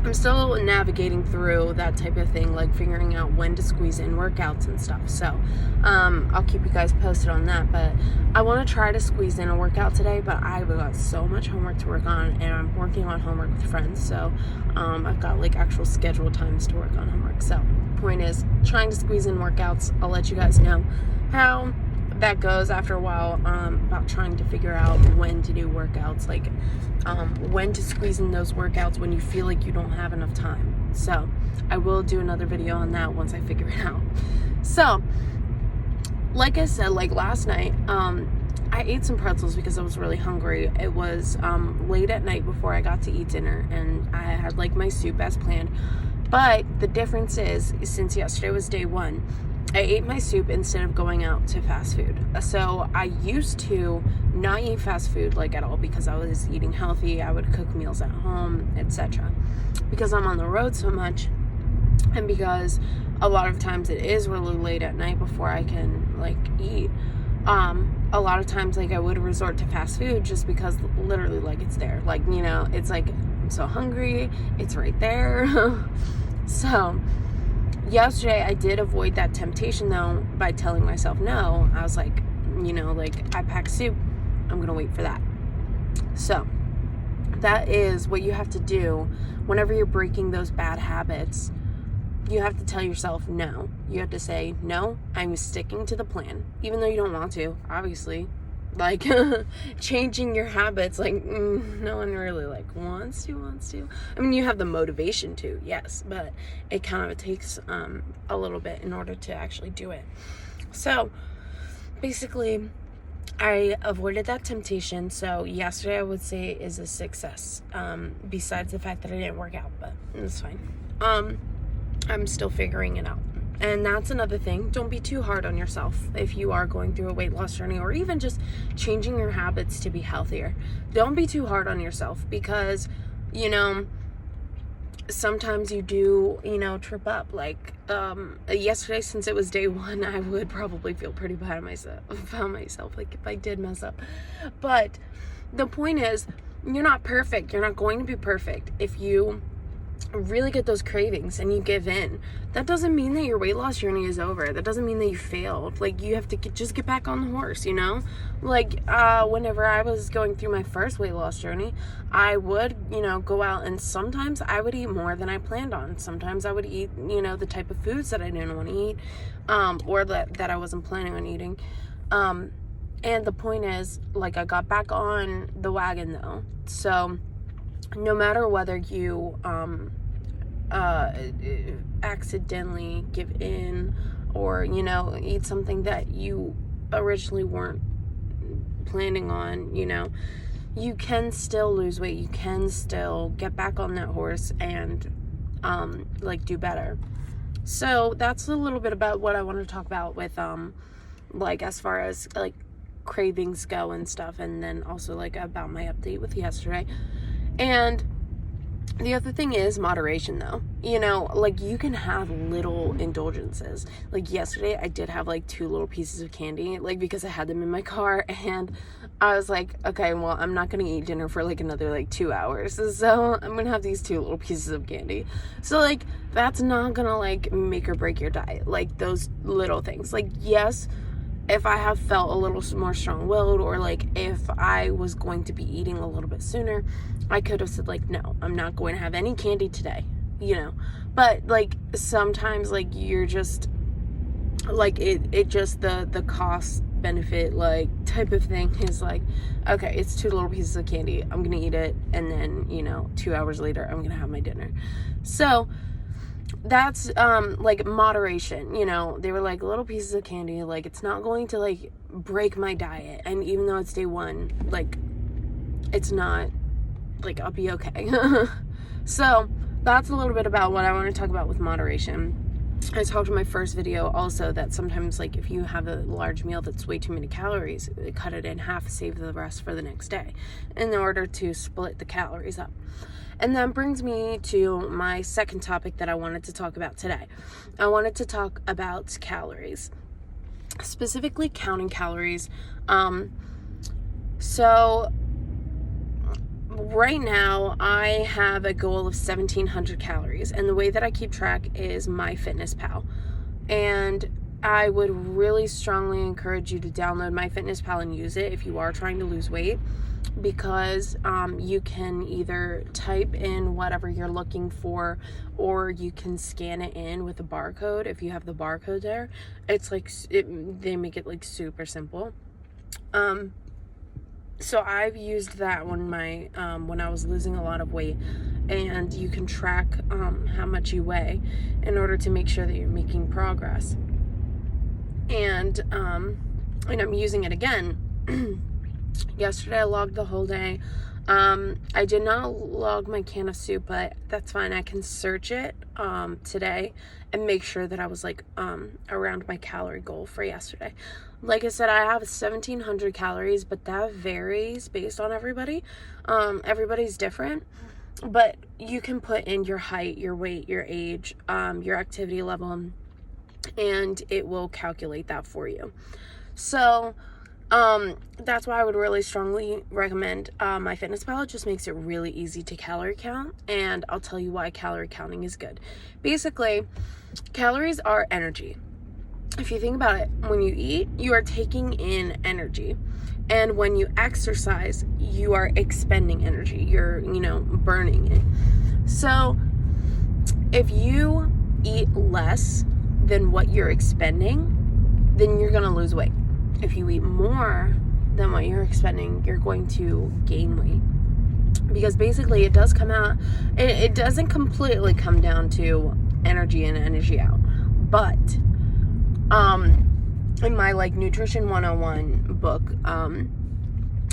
I'm still navigating through that type of thing, like figuring out when to squeeze in workouts and stuff. So I'll keep you guys posted on that. But I want to try to squeeze in a workout today, but I've got so much homework to work on, and I'm working on homework with friends. So I've got like actual scheduled times to work on homework. So point is trying to squeeze in workouts. I'll let you guys know how that goes after a while, about trying to figure out when to do workouts, like when to squeeze in those workouts when you feel like you don't have enough time. So I will do another video on that once I figure it out. So like I said, like last night, I ate some pretzels because I was really hungry. It was late at night before I got to eat dinner, and I had like my soup as planned. But the difference is, since yesterday was day one, I ate my soup instead of going out to fast food. So I used to not eat fast food like at all because I was eating healthy. I would cook meals at home, etc. Because I'm on the road so much, and because a lot of times it is really late at night before I can like eat. A lot of times like I would resort to fast food just because literally like it's there. Like, you know, it's like I'm so hungry, it's right there. So yesterday I did avoid that temptation though by telling myself no. I was like, you know, like I packed soup, I'm gonna wait for that. So that is what you have to do whenever you're breaking those bad habits. You have to tell yourself no. You have to say, no, I'm sticking to the plan. Even though you don't want to, obviously. Like, changing your habits, like, no one really, like, wants to. I mean, you have the motivation to, yes, but it kind of takes a little bit in order to actually do it. So, basically, I avoided that temptation. So, yesterday, I would say, is a success. Besides the fact that I didn't work out, but it's fine. I'm still figuring it out. And that's another thing. Don't be too hard on yourself if you are going through a weight loss journey or even just changing your habits to be healthier. Don't be too hard on yourself because, you know, sometimes you do, you know, trip up. Like yesterday, since it was day one, I would probably feel pretty bad about myself, like if I did mess up. But the point is, you're not perfect. You're not going to be perfect. If you really get those cravings and you give in, that doesn't mean that your weight loss journey is over. That doesn't mean that you failed. Like, you have to just get back on the horse, you know? Like, whenever I was going through my first weight loss journey, I would, you know, go out and sometimes I would eat more than I planned on. Sometimes I would eat, you know, the type of foods that I didn't want to eat, or that I wasn't planning on eating. And the point is, like, I got back on the wagon though. So no matter whether you accidentally give in or, you know, eat something that you originally weren't planning on, you know, you can still lose weight. You can still get back on that horse and like do better. So that's a little bit about what I want to talk about with like as far as like cravings go and stuff, and then also like about my update with yesterday. And the other thing is moderation though. You know, like you can have little indulgences. Like yesterday I did have like 2 little pieces of candy, like because I had them in my car, and I was like, okay, well, I'm not gonna eat dinner for like another like 2 hours, so I'm gonna have these 2 little pieces of candy. So like that's not gonna like make or break your diet. Like those little things. Like, yes, if I have felt a little more strong-willed, or like if I was going to be eating a little bit sooner, I could have said like, no, I'm not going to have any candy today, you know. But like sometimes like you're just like it just the cost benefit like type of thing is like, okay, it's 2 little pieces of candy, I'm gonna eat it, and then, you know, 2 hours later I'm gonna have my dinner. So that's like moderation, you know. They were like little pieces of candy, like it's not going to like break my diet, and even though it's day 1, like it's not, like I'll be okay. So that's a little bit about what I want to talk about with moderation. I talked in my first video also that sometimes like if you have a large meal that's way too many calories, cut it in half, save the rest for the next day in order to split the calories up. And that brings me to my second topic that I wanted to talk about today. I wanted to talk about calories, specifically counting calories. So right now I have a goal of 1,700 calories, and the way that I keep track is MyFitnessPal. And I would really strongly encourage you to download MyFitnessPal and use it if you are trying to lose weight, because you can either type in whatever you're looking for, or you can scan it in with a barcode. If you have the barcode there, it's like they make it like super simple. So I've used that when I was losing a lot of weight, and you can track how much you weigh in order to make sure that you're making progress. And I'm using it again. Yesterday I logged the whole day. I did not log my can of soup, but that's fine. I can search it today and make sure that I was like around my calorie goal for yesterday. Like I said, I have 1,700 calories, but that varies based on everybody. Everybody's different, but you can put in your height, your weight, your age, your activity level, and it will calculate that for you. So that's why I would really strongly recommend MyFitnessPal. It just makes it really easy to calorie count, and I'll tell you why calorie counting is good. Basically, calories are energy. If you think about it, when you eat, you are taking in energy, and when you exercise, you are expending energy. You're, burning it. So if you eat less than what you're expending, then you're going to lose weight. If you eat more than what you're expending, you're going to gain weight. Because basically it does come out, it doesn't completely come down to energy in, energy out. But in my Nutrition 101 book,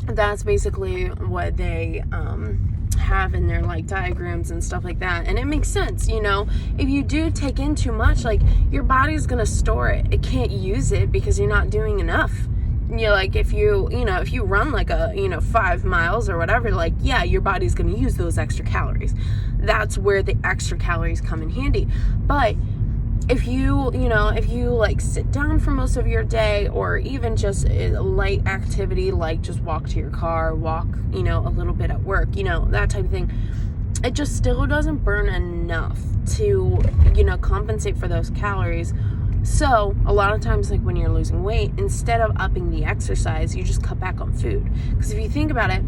that's basically what they have in their diagrams and stuff like that, and it makes sense. If you do take in too much, your body's gonna store it. It can't use it because you're not doing enough. If you run 5 miles or whatever, your body's gonna use those extra calories. That's where the extra calories come in handy. But if you sit down for most of your day, or even just a light activity, just walk to your car, walk, a little bit at work, that type of thing, it just still doesn't burn enough to, compensate for those calories. So a lot of times, when you're losing weight, instead of upping the exercise, you just cut back on food. Because if you think about it,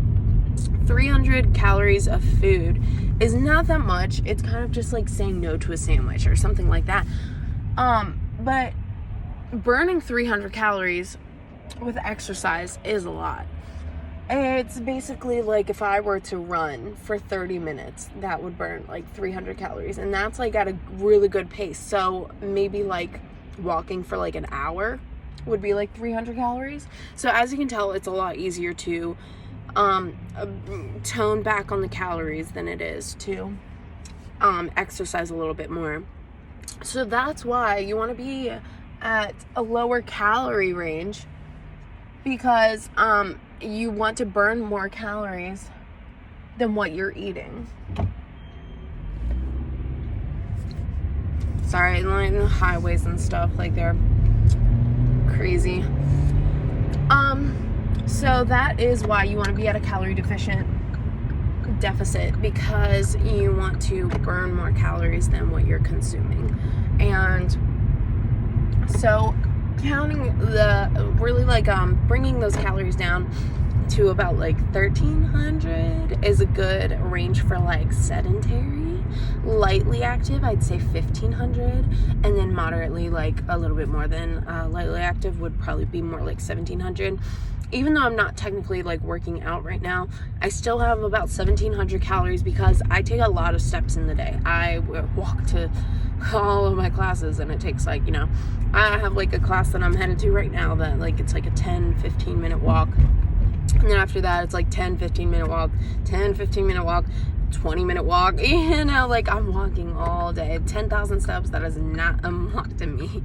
300 calories of food is not that much. It's kind of just like saying no to a sandwich or something like that. But burning 300 calories with exercise is a lot. It's basically if I were to run for 30 minutes, that would burn 300 calories. And that's at a really good pace. So maybe walking for an hour would be 300 calories. So as you can tell, it's a lot easier to tone back on the calories than it is to exercise a little bit more. So that's why you want to be at a lower calorie range, because you want to burn more calories than what you're eating. Sorry, the highways and stuff, they're crazy. So that is why you want to be at a calorie deficit, because you want to burn more calories than what you're consuming. And so counting bringing those calories down to about 1,300 is a good range for sedentary. Lightly active, I'd say 1,500, and then moderately a little bit more than lightly active would probably be more 1,700. Even though I'm not technically working out right now, I still have about 1,700 calories because I take a lot of steps in the day. I walk to all of my classes, and it takes I have a class that I'm headed to right now that it's a 10-15 minute walk, and then after that it's 10-15 minute walk, 10-15 minute walk, 20-minute walk. I'm walking all day. 10,000 steps, that is not a lot to me.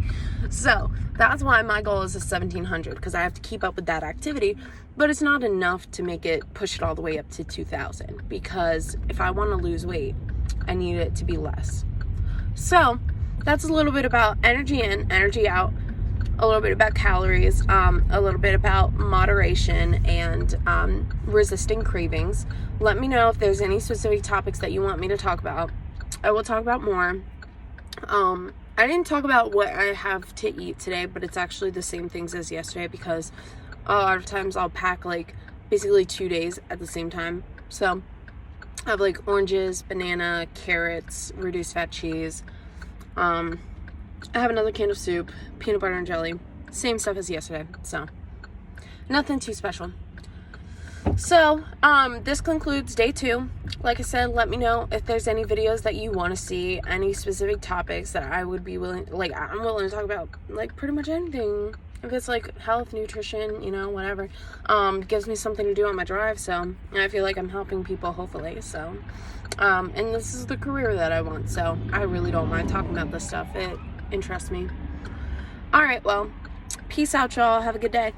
So that's why my goal is 1,700, because I have to keep up with that activity, but it's not enough to push it all the way up to 2,000, because if I want to lose weight, I need it to be less. So that's a little bit about energy in, energy out. a little bit about calories, a little bit about moderation, and resisting cravings. Let me know if there's any specific topics that you want me to talk about. I will talk about more. I didn't talk about what I have to eat today, but it's actually the same things as yesterday, because a lot of times I'll pack like basically 2 days at the same time. So I have like oranges, banana, carrots, reduced fat cheese. I have another can of soup, peanut butter and jelly. Same stuff as yesterday, so nothing too special. So, this concludes day 2. Like I said, let me know if there's any videos that you want to see, any specific topics that I would be willing, like, I'm willing to talk about, like, pretty much anything. If it's, like, health, nutrition, you know, whatever. Gives me something to do on my drive, so, and I feel like I'm helping people, hopefully, so. And this is the career that I want, so I really don't mind talking about this stuff. It interests me. Alright, well, peace out, y'all. Have a good day.